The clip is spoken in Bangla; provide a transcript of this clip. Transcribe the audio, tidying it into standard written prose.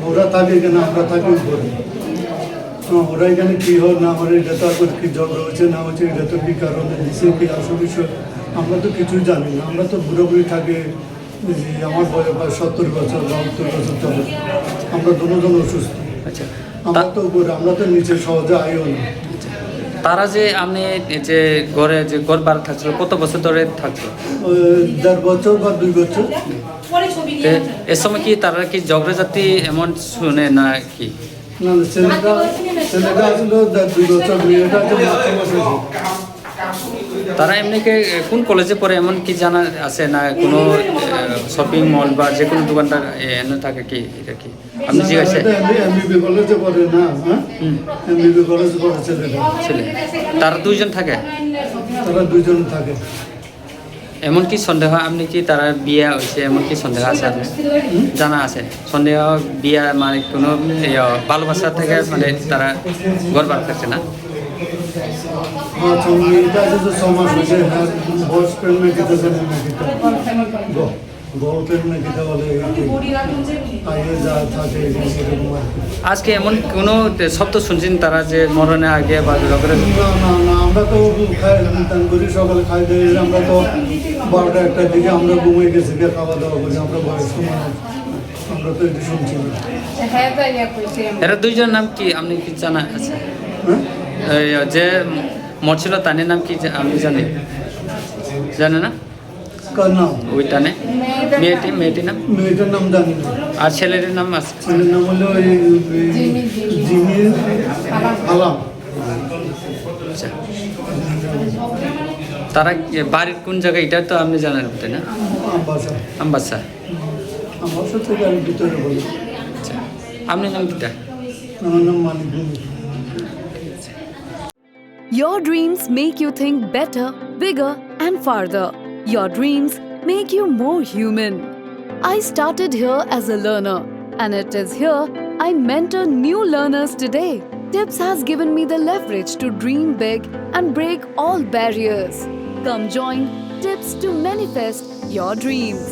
ওরা থাকে এখানে, আমরা থাকি উপরে। ওরা এখানে কী হয় না হয়, এটা তো আর কি ঝগড়া হয়েছে না হয়েছে, এটা তো কী কারণে দিচ্ছে, কী আসল বিষয় আমরা তো কিছুই জানি না। আমরা তো বুড়োবুড়ি থাকে, আমার বয়স প্রায় 70 বছর বা 70 বছর চলে, আমরা দুজন অসুস্থ। আচ্ছা, আমরা তো উপরে, আমরা তো নিচে সহজে আইও না। তারা যে আপনি যে ঘরে যে ঘর ভাড়া থাকছিল কত বছর ধরে থাকলো? 1.5 বছর বা 2 বছর। এ সময় কি তারা কি ঝগড়াঝাটি এমন শুনে না কি? না না, ছেলেটা আসলে 2 বছর, মেয়েটা আছে মাত্র বছর। তারা এমনিকে কোন কলেজে পড়ে এমন কি জানা আছে না? কোনো শপিং মল বা যে কোনো দোকানদার এনে থাকে কি? এটা কি আপনি জিজ্ঞাসা? এমবিবি কলেজে পড়ে না, হ্যাঁ এমবিবি কলেজে পড়ে ছেলেটা। ছেলে তারা দুইজন থাকে? তারা 2 জন থাকে। এমন কি সন্দেহ আপনি কি তারা বিয়ে হয়েছে এমন কি সন্দেহ আছে আপনি জানা আছে? সন্দেহ বিয়ে মানে কোনো ভালোবাসা থেকে মানে তারা ঘর ভাড়া থাকছে না? আচ্ছা, মেয়েটা আছে তো 6 মাস হয়েছে, হ্যাঁ বয়স পেন না খেতে জানে না খেতে, বউ পেন না খেতে বলে, আগে যা থাকে এরকম আর কি। আজকে এমন কোনো শব্দ শুনছেন তারা যে মরণে আগে বা ঝগড়া? না না না, আমরা তো খাই দান করি, সকালে খাই দিয়ে আমরা তো 12টা 1টার দিকে আমরা ঘুমিয়ে গেছি, গিয়ে খাওয়া দাওয়া করি, আমরা বয়স্ক মানুষ, আমরা তো এটি শুনছি না। এরা দুইজনের নাম কি আপনি কি জানা আছে? হ্যাঁ এই যে মরছিল তানের নাম কি আপনি জানেন? জানে না কার নাম? ওই টানে মেয়েটির নাম? মেয়েটার নাম জানি না। আর ছেলের নাম আছে? ছেলের নাম হলো জিমি আলাম। আচ্ছা, তারা বাড়ির কোন জায়গায় এটা তো আপনি জানেন তাই না? আমবাসা। আমবাসা। আমবাসা থেকে আমি ভিতরে বলি। আচ্ছা, আপনার নাম কিটা? আমার নাম মানিক ভূমি। Your dreams make you think better, bigger, and farther. Your dreams make you more human. I started here as a learner, and it is here I mentor new learners today. Tips has given me the leverage to dream big and break all barriers. Come join Tips to manifest your dreams.